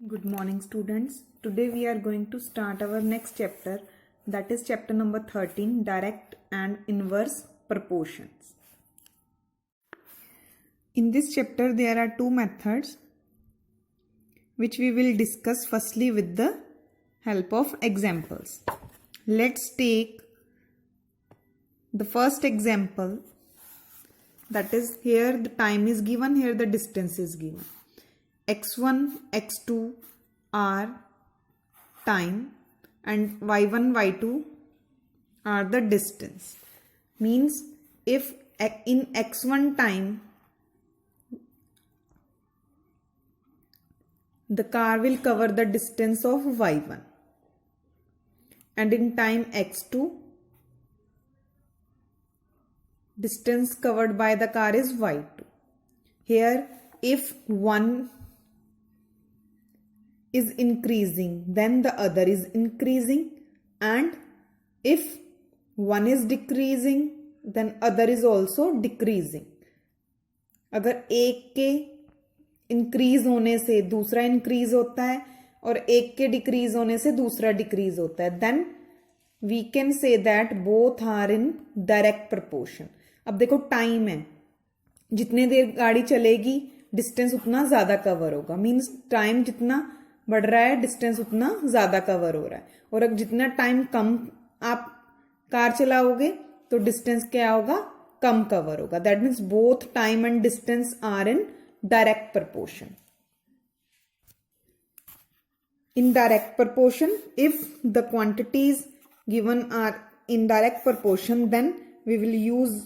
Good morning, students. Today we are going to start our next chapter, that is chapter number 13, direct and inverse proportions. In this chapter there are two methods which we will discuss firstly with the help of examples. Let's take the first example, that is here the time is given, here the distance is given. x1, x2 are time and y1, y2 are the distance. Means if in x1 time the car will cover the distance of y1 and in time x2 distance covered by the car is y2. Here if one is increasing then the other is increasing, and if one is decreasing then other is also decreasing. अगर एक के increase होने से दूसरा increase होता है और एक के डिक्रीज होने से दूसरा डिक्रीज होता है, then we can say that both are in direct proportion. अब देखो टाइम है, जितने देर गाड़ी चलेगी डिस्टेंस उतना ज्यादा कवर होगा. मीन्स टाइम जितना बढ़ रहा है डिस्टेंस उतना ज्यादा कवर हो रहा है, और अब जितना टाइम कम आप कार चलाओगे तो डिस्टेंस क्या होगा, कम कवर होगा. That means both time and distance are in direct proportion. In direct proportion, if the quantities given are in direct proportion, then we will use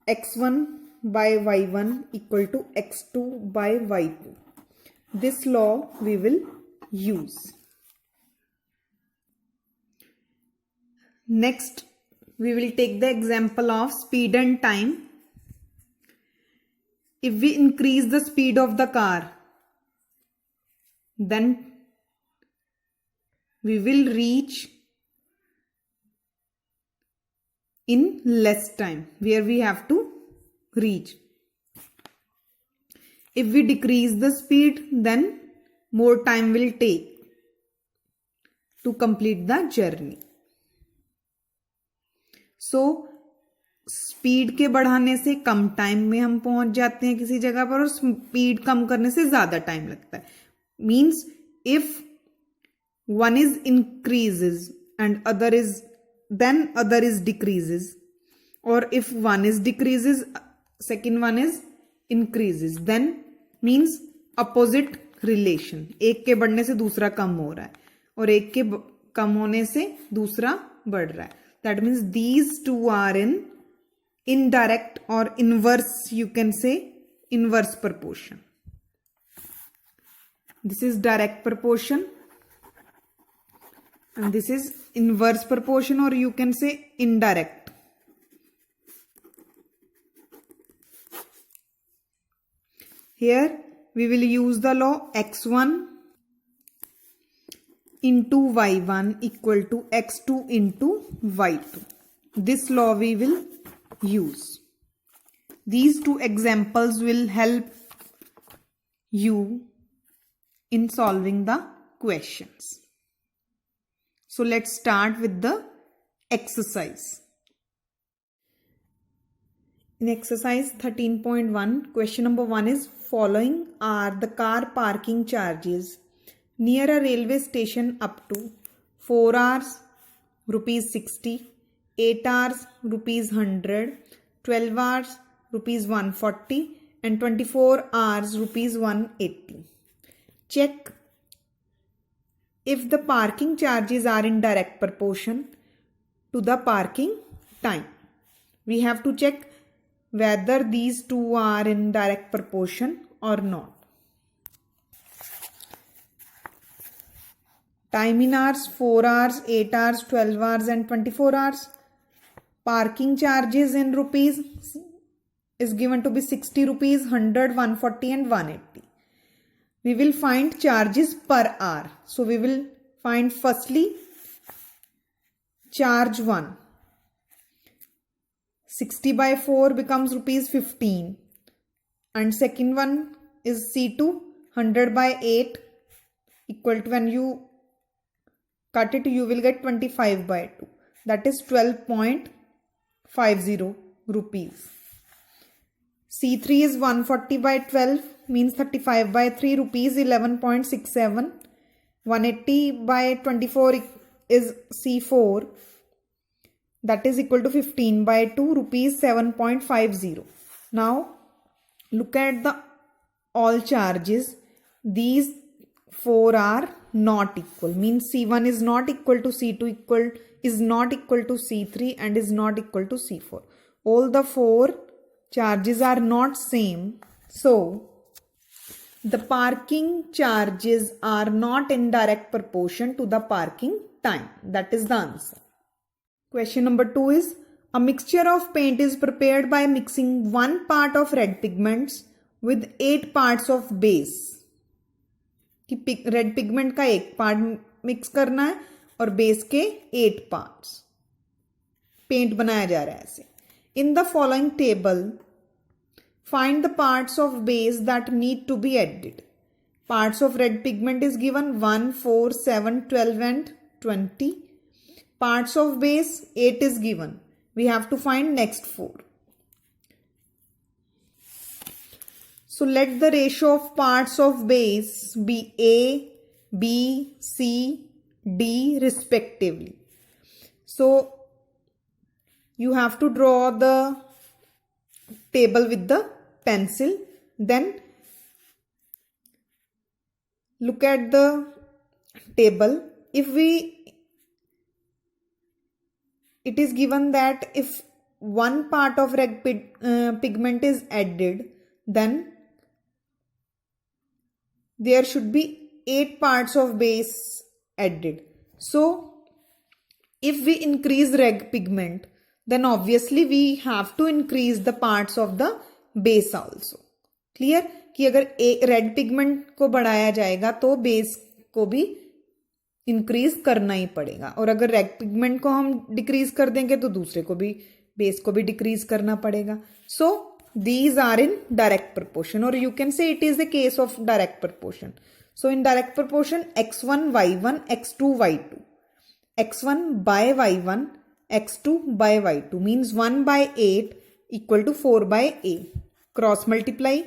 x1 by y1 equal to x2 by y2. This law we will use. Next, we will take the example of speed and time. If we increase the speed of the car, then we will reach in less time where we have to reach. If we decrease the speed, then more time will take to complete the journey. So speed के बढ़ाने से कम time में हम पहुंच जाते हैं किसी जगह पर, और स्पीड कम करने से ज्यादा टाइम लगता है. Means if one is increases and other is decreases, or if one is decreases second one is increases, then means opposite relation. एक के बढ़ने से दूसरा कम हो रहा है और एक के कम होने से दूसरा बढ़ रहा है. That means these two are in indirect or inverse, you can say inverse proportion. This is direct proportion and this is inverse proportion, or you can say indirect. Here we will use the law x1 into y1 equal to x2 into y2. This law we will use. These two examples will help you in solving the questions. So let's start with the exercise. In exercise 13.1, question number 1 is, following are the car parking charges near a railway station up to 4 hours rupees 60, 8 hours rupees 100, 12 hours rupees 140 and 24 hours rupees 180. Check if the parking charges are in direct proportion to the parking time. We have to check whether these two are in direct proportion or not. Time in hours 4 hours, 8 hours, 12 hours and 24 hours. Parking charges in rupees is given to be 60 rupees, 100, 140 and 180. We will find charges per hour. So we will find firstly charge 1. 60 by 4 becomes rupees 15. And second one is C2, 100 by 8 equal to, when you cut it, you will get 25 by 2. That is 12.50 rupees. C3 is 140 by 12, means 35 by 3 rupees, 11.67. 180 by 24 is C4. That is equal to 15 by 2 rupees, 7.50. Now look at the all charges. These 4 are not equal, means C1 is not equal to C2 is not equal to C3 and is not equal to C4. All the 4 charges are not same. So the parking charges are not in direct proportion to the parking time. That is the answer. Question number 2 is, a mixture of paint is prepared by mixing 1 part of red pigments with 8 parts of base. कि red pigment का 1 part mix करना है और base के 8 parts paint बनाया जा रहा है ऐसे. In the following table find the parts of base that need to be added. Parts of red pigment is given 1, 4, 7, 12 and 20. Parts of base 8 is given. We have to find next 4. So let the ratio of parts of base be A, B, C, D respectively. So you have to draw the table with the pencil. Then look at the table. It is given that if 1 part of red pigment is added, then there should be 8 parts of base added. So if we increase red pigment, then obviously we have to increase the parts of the base also. Clear? कि अगर red pigment को बढ़ाया जाएगा तो base को भी increase करना ही पड़ेगा, और अगर रेड पिगमेंट को हम डिक्रीज कर देंगे तो दूसरे को भी, बेस को भी डिक्रीज करना पड़ेगा. सो these are in direct proportion, or you can say it is a case of direct proportion. So in direct proportion, x1 y1 x2 y2, x1 by y1 x2 by y2 means 1 by 8 equal to 4 by a. Cross multiply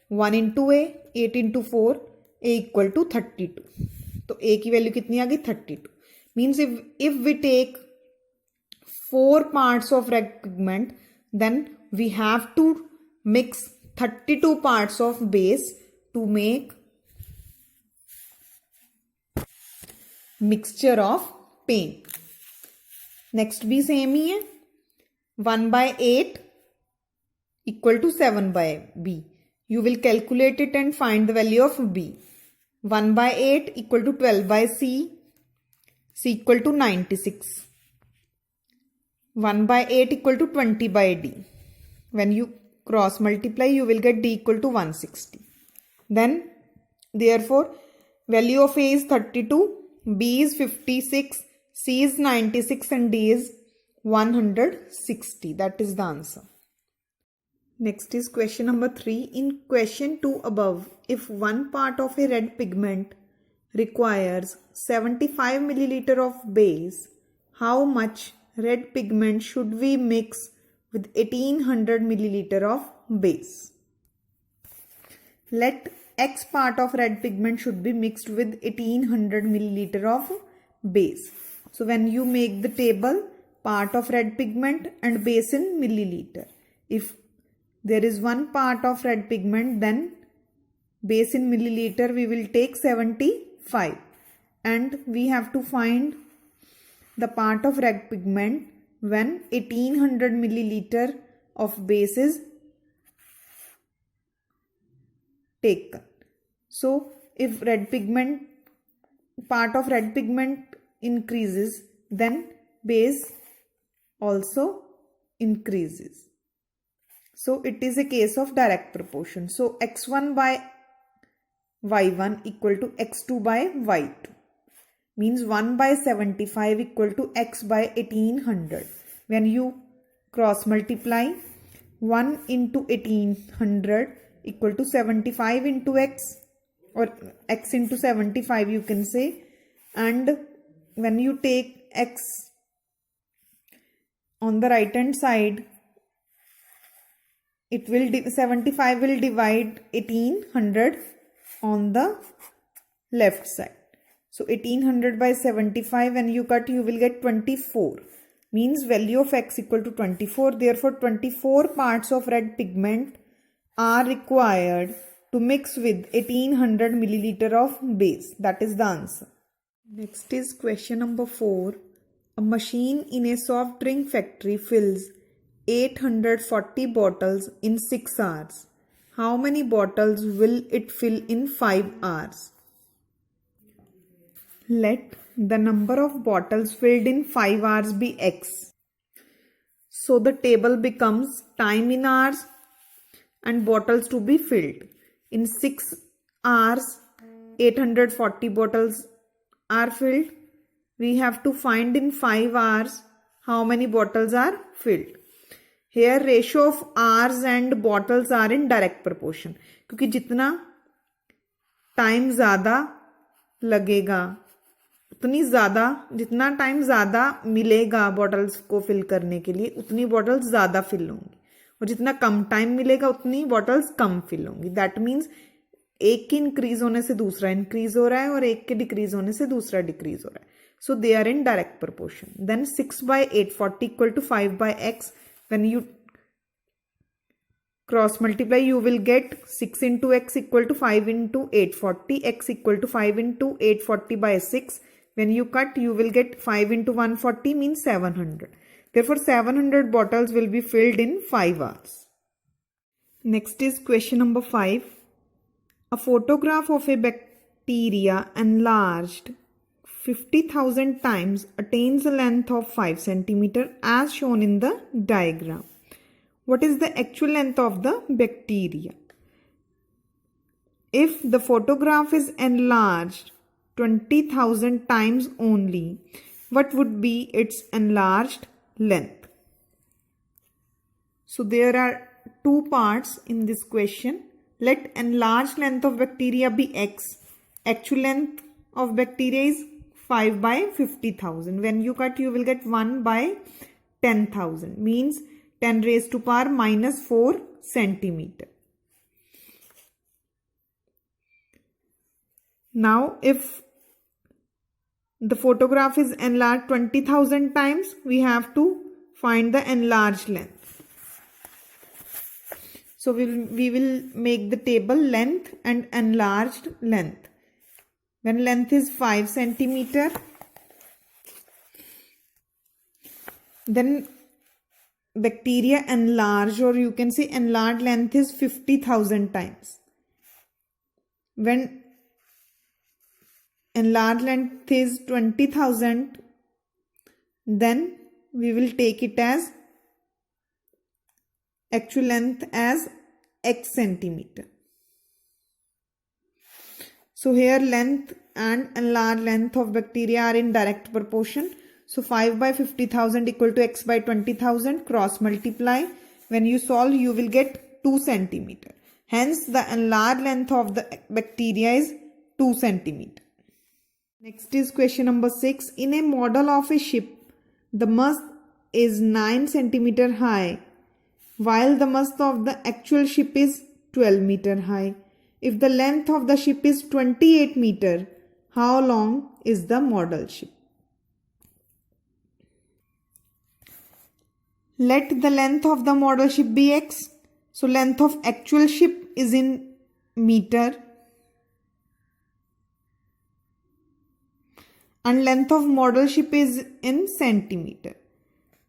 1 into a, 8 into 4, a equal to 32. तो a की value कितनी आ गई 32. Means if we take 4 parts of red pigment, then we have to mix 32 parts of base to make mixture of paint. Next भी same ही है. 1 by 8 equal to 7 by b. You will calculate it and find the value of b. 1 by 8 equal to 12 by c. c equal to 96. 1 by 8 equal to 20 by d. When you cross multiply, you will get d equal to 160. Then therefore value of a is 32, b is 56, c is 96 and d is 160. That is the answer. Next is question number 3. In question 2 above, if 1 part of a red pigment requires 75 milliliter of base, how much red pigment should we mix with 1800 milliliter of base? Let x part of red pigment should be mixed with 1800 milliliter of base. So when you make the table, part of red pigment and base in milliliter. If there is 1 part of red pigment, then base in milliliter we will take 75, and we have to find the part of red pigment when 1800 milliliter of base is taken. So if part of red pigment increases, then base also increases. So it is a case of direct proportion. So x1 by y1 equal to x2 by y2 means 1 by 75 equal to x by 1800. When you cross multiply, 1 into 1800 equal to 75 into x or x into 75 you can say, and when you take x on the right hand side, it will 75 will divide 1800 on the left side. So 1800 by 75, when you cut you will get 24, means value of x equal to 24. Therefore 24 parts of red pigment are required to mix with 1800 milliliter of base. That is the answer. Next is question number 4. A machine in a soft drink factory fills 840 bottles in 6 hours. How many bottles will it fill in 5 hours? Let the number of bottles filled in 5 hours be x. So the table becomes time in hours and bottles to be filled. In 6 hours, 840 bottles are filled. We have to find in 5 hours how many bottles are filled. Here ratio of hours and bottles are in direct proportion, क्योंकि जितना time ज़्यादा लगेगा उतनी ज़्यादा, जितना time ज़्यादा मिलेगा bottles को फिल करने के लिए उतनी बॉटल्स ज़्यादा फिल होंगी, और जितना कम टाइम मिलेगा उतनी बॉटल्स कम फिल होंगी. दैट मीन्स एक के इंक्रीज होने से दूसरा इंक्रीज हो रहा है और एक के डिक्रीज होने से दूसरा डिक्रीज हो रहा है. So they are in direct proportion. Then 6 by 840 equal to 5 by x. When you cross multiply, you will get 6 into x equal to 5 into 840, x equal to 5 into 840 by 6. When you cut, you will get 5 into 140 means 700. Therefore, 700 bottles will be filled in 5 hours. Next is question number 5. A photograph of a bacteria enlarged 50,000 times attains a length of 5 cm as shown in the diagram. What is the actual length of the bacteria? If the photograph is enlarged 20,000 times only, what would be its enlarged length? So there are two parts in this question. Let enlarged length of bacteria be x. Actual length of bacteria is 5 by 50,000. When you cut, you will get 1 by 10,000. Means 10 raised to power minus 4 centimeter. Now, if the photograph is enlarged 20,000 times, we have to find the enlarged length. So we will make the table length and enlarged length. When length is 5 centimeter, then bacteria enlarged, or you can say enlarged length is 50,000 times. When enlarged length is 20,000, then we will take it as actual length as x centimeter. So here length and enlarged length of bacteria are in direct proportion. So 5 by 50,000 equal to x by 20,000. Cross multiply. When you solve, you will get 2 centimeter. Hence the enlarged length of the bacteria is 2 centimeter. Next is question number 6. In a model of a ship, the mast is 9 centimeter high, while the mast of the actual ship is 12 meter high. If the length of the ship is 28 meter, how long is the model ship? Let the length of the model ship be x. So length of actual ship is in meter and length of model ship is in centimeter.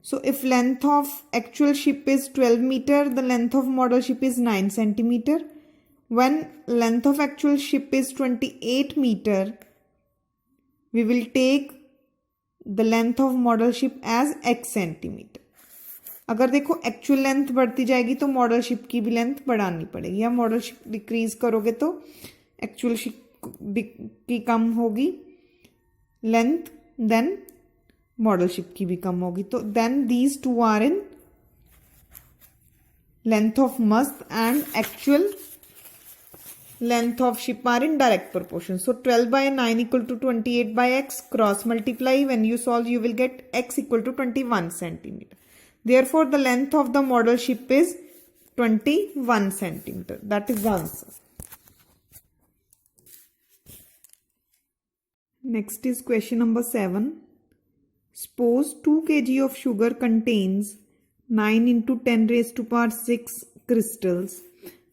So if length of actual ship is 12 meter, the length of model ship is 9 centimeter. When length of actual ship is 28 meter, we will take the length of model ship as x centimeter. अगर देखो actual length बढ़ती जाएगी तो model ship की भी length बढ़ानी पड़ेगी, या मॉडल शिप डिक्रीज करोगे तो एक्चुअल शिप की कम होगी लेंथ, देन मॉडल शिप की भी कम होगी. तो then these two are in length of mast and actual length of ship are in direct proportion. So 12 by 9 equal to 28 by x. Cross multiply. When you solve, you will get x equal to 21 centimeter. Therefore, the length of the model ship is 21 centimeter. That is the answer. Next is question number 7. Suppose 2 kg of sugar contains 9 into 10 raised to power 6 crystals.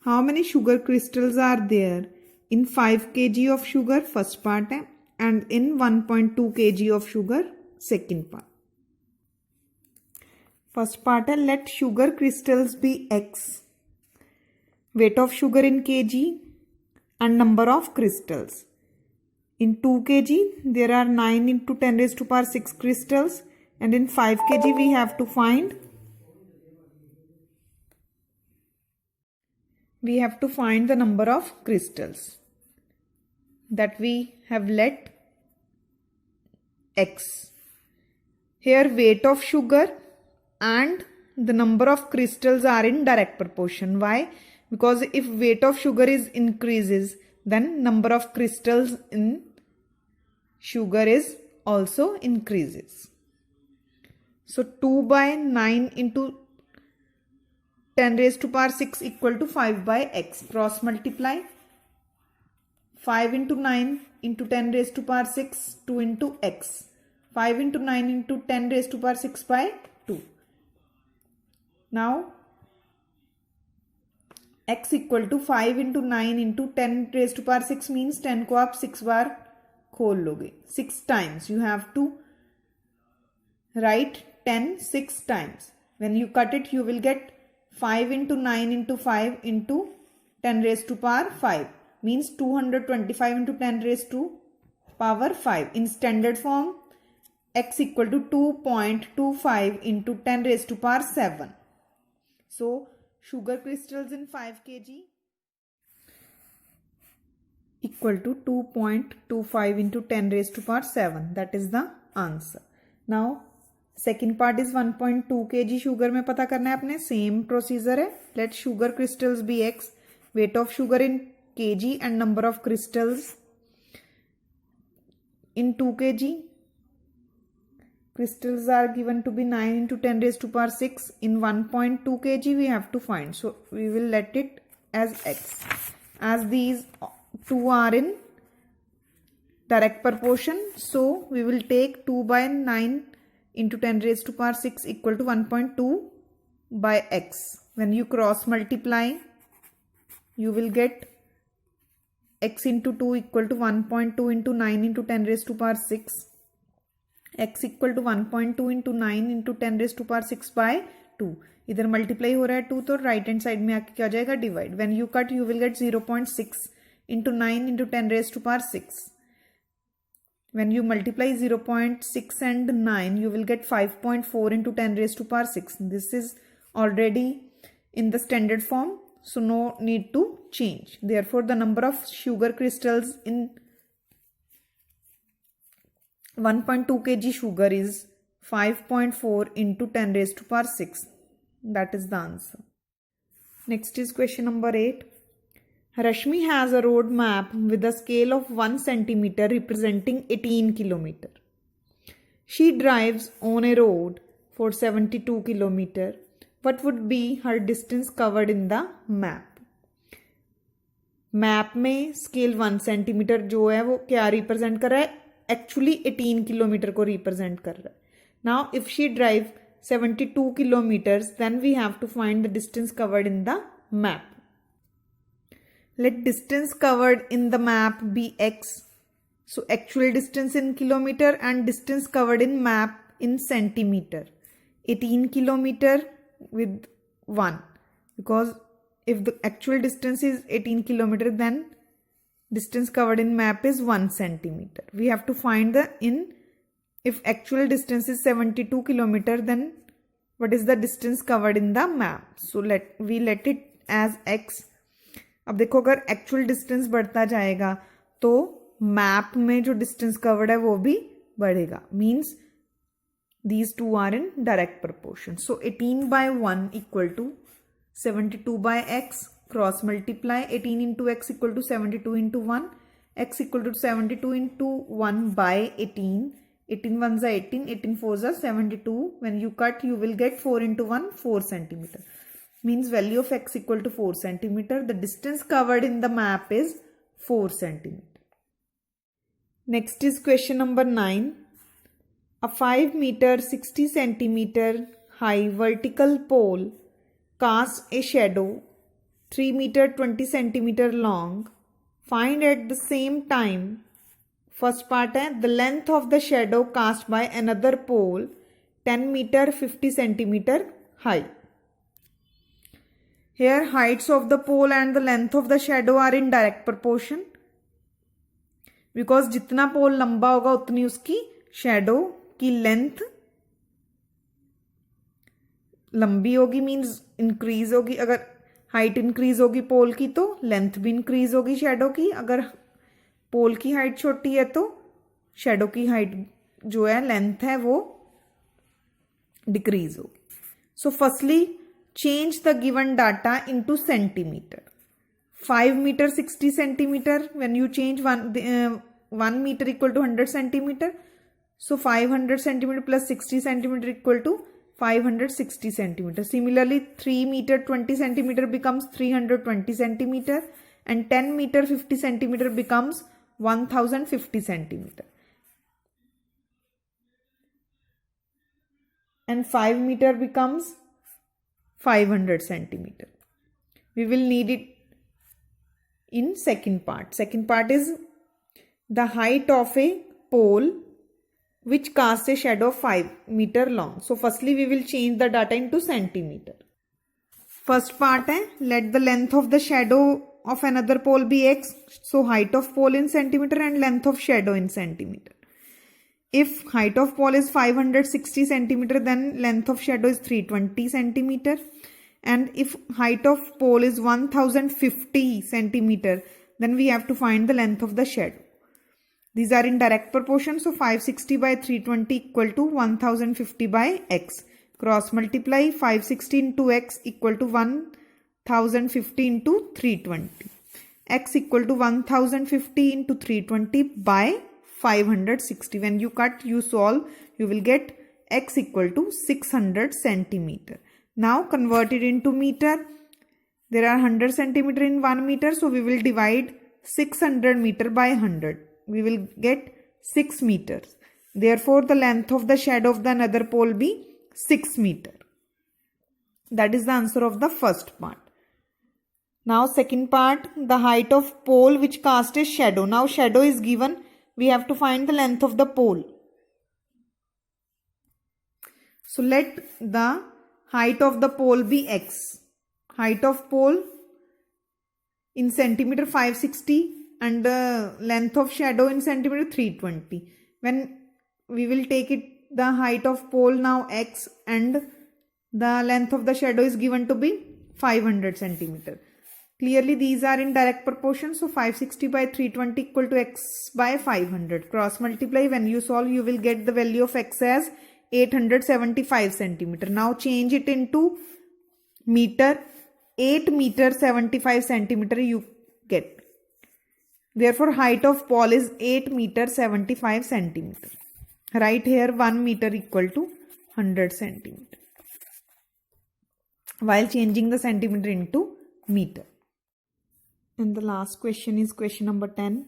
How many sugar crystals are there in 5 kg of sugar, first part है, and in 1.2 kg of sugar, second part. First part है, let sugar crystals be x. Weight of sugar in kg and number of crystals. In 2 kg, there are 9 into 10 raised to power 6 crystals, and in 5 kg, we have to find the number of crystals that we have let x. Here weight of sugar and the number of crystals are in direct proportion. Why? Because if weight of sugar is increases, then number of crystals in sugar is also increases. So 2 by 9 into 10 raised to power 6 equal to 5 by x. Cross multiply. 5 into 9 into 10 raised to power 6, 2 into x. 5 into 9 into 10 raised to power 6 by 2. Now, x equal to 5 into 9 into 10 raised to power 6 means 10 को आप 6 बार खोल लोगे. 6 times. You have to write 10 6 times. When you cut it, you will get 5 into 9 into 5 into 10 raised to power 5 means 225 into 10 raised to power 5. In standard form, x equal to 2.25 into 10 raised to power 7. So, sugar crystals in 5 kg equal to 2.25 into 10 raised to power 7. That is the answer. Now, second part is 1.2 kg sugar में पता करना है अपने. Same procedure है. Let sugar crystals be x. Weight of sugar in kg and number of crystals in 2 kg. Crystals are given to be 9 into 10 raised to power 6. In 1.2 kg we have to find. So we will let it as x. As these two are in direct proportion, so we will take 2 by 9 into 10 raised to power 6 equal to 1.2 by x. When you cross multiply, you will get x into 2 equal to 1.2 into 9 into 10 raised to power 6. x equal to 1.2 into 9 into 10 raised to power 6 by 2. इधर multiply हो रहा है 2 तो right hand side में आके क्या हो जाएगा divide. When you cut, you will get 0.6 into 9 into 10 raised to power 6. When you multiply 0.6 and 9, you will get 5.4 into 10 raised to power 6. This is already in the standard form, so no need to change. Therefore, the number of sugar crystals in 1.2 kg sugar is 5.4 into 10 raised to power 6. That is the answer. Next is question number 8. Rashmi has a road map with a scale of 1 centimeter representing 18 kilometer. She drives on a road for 72 kilometer. What would be her distance covered in the map? Map में scale 1 centimetre जो है वो क्या represent कर रहा है? Actually 18 kilometre को represent कर रहा है. Now if she drive 72 kilometers, then we have to find the distance covered in the map. Let distance covered in the map be x. So actual distance in kilometer and distance covered in map in centimeter. 18 kilometer with 1. Because if the actual distance is 18 kilometer, then distance covered in map is 1 centimeter. We have to find if actual distance is 72 kilometer, then what is the distance covered in the map? So let it as x. अब देखो अगर actual distance बढ़ता जाएगा तो map में जो distance covered है वो भी बढ़ेगा. Means these two are in direct proportion. So 18 by 1 equal to 72 by x. Cross multiply 18 into x equal to 72 into 1. X equal to 72 into 1 by 18. 18 ones are 18, 18 fours are 72. When you cut, you will get 4 into 1, 4 centimeter. Means value of x equal to 4 centimeter. The distance covered in the map is 4 centimeter. Next is question number 9. A 5 meter 60 centimeter high vertical pole casts a shadow 3 meter 20 centimeter long. Find at the same time, first part है, the length of the shadow cast by another pole 10 meter 50 centimeter high. Here heights of the pole and the length of the shadow are in direct proportion. Because जितना पोल लंबा होगा उतनी उसकी shadow की length लंबी होगी, means increase होगी. अगर हाइट इंक्रीज होगी पोल की तो लेंथ भी इंक्रीज होगी शेडो की. अगर पोल की हाइट छोटी है तो शेडो की हाइट जो है लेंथ है वो डिक्रीज होगी. So firstly change the given data into centimetre. 5 meter 60 centimeter, when you change 1 meter equal to 100 centimeter, so 500 centimeter plus 60 centimeter equal to 560 centimeter. Similarly 3 meter 20 centimeter becomes 320 centimeter and 10 meter 50 centimeter becomes 1050 centimeter and 5 meter becomes 500 centimeter. We will need it in second part. Second part is the height of a pole which casts a shadow of 5 meter long. So firstly we will change the data into centimeter. First part है, let the length of the shadow of another pole be x. So height of pole in centimeter and length of shadow in centimeter. If height of pole is 560 centimeter, then length of shadow is 320 centimeter. And if height of pole is 1050 centimeter, then we have to find the length of the shadow. These are in direct proportion. So 560 by 320 equal to 1050 by x. Cross multiply 560 into x equal to 1050 into 320. X equal to 1050 into 320 by 560. When you cut, you solve, you will get x equal to 600 centimeter. Now convert it into meter. There are 100 centimeter in 1 meter. So we will divide 600 meter by 100. We will get 6 meters. Therefore the length of the shadow of the another pole be 6 meter. That is the answer of the first part. Now second part, the height of pole which cast a shadow. Now shadow is given. We have to find the length of the pole. So let the height of the pole be x. Height of pole in centimeter 560 and the length of shadow in centimeter 320. When we will take it, the height of pole now x and the length of the shadow is given to be 500 centimeter. Clearly these are in direct proportion. So 560 by 320 equal to x by 500. Cross multiply. When you solve, you will get the value of x as 875 centimeter. Now change it into meter. 8 meter 75 centimeter you get. Therefore height of pole is 8 meter 75 centimeter. Write here 1 meter equal to 100 centimeter. While changing the centimeter into meter. And the last question is question number 10.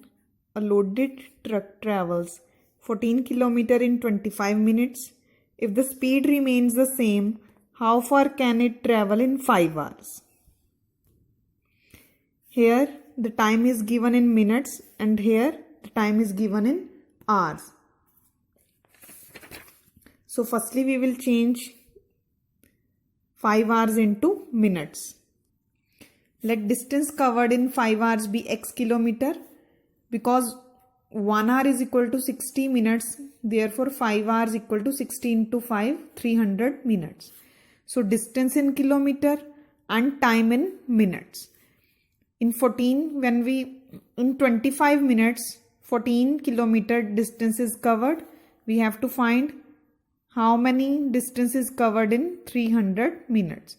A loaded truck travels 14 km in 25 minutes. If the speed remains the same, how far can it travel in 5 hours? Here the time is given in minutes and here the time is given in hours. So firstly we will change 5 hours into minutes. Let distance covered in 5 hours be x kilometer, because 1 hour is equal to 60 minutes. Therefore 5 hours equal to 60 into 5, 300 minutes. So distance in kilometer and time in minutes. In 25 minutes, 14 kilometer distance is covered. We have to find how many distance is covered in 300 minutes.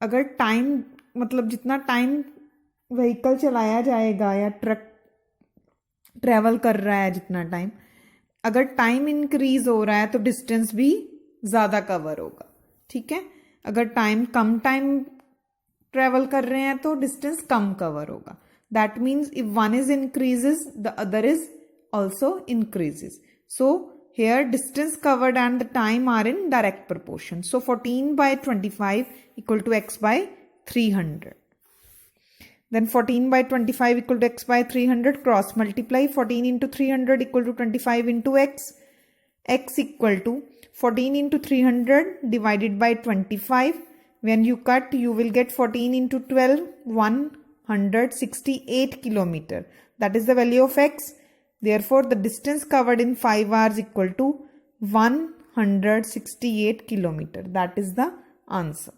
अगर time मतलब जितना time vehicle चलाया जाएगा या truck travel कर रहा है जितना टाइम, अगर टाइम इंक्रीज हो रहा है तो डिस्टेंस भी ज़्यादा कवर होगा, ठीक है। अगर कम टाइम ट्रैवल कर रहे हैं तो डिस्टेंस कम कवर होगा. That means if one is increases the other is also increases. So here distance covered and the time are in direct proportion. So 14 by 25 equal to x by 300. Then 14 by 25 equal to x by 300. Cross multiply 14 into 300 equal to 25 into x. X equal to 14 into 300 divided by 25. When you cut, you will get 14 into 12, 168 kilometer. That is the value of x. Therefore, the distance covered in 5 hours equal to 168 kilometer. That is the answer.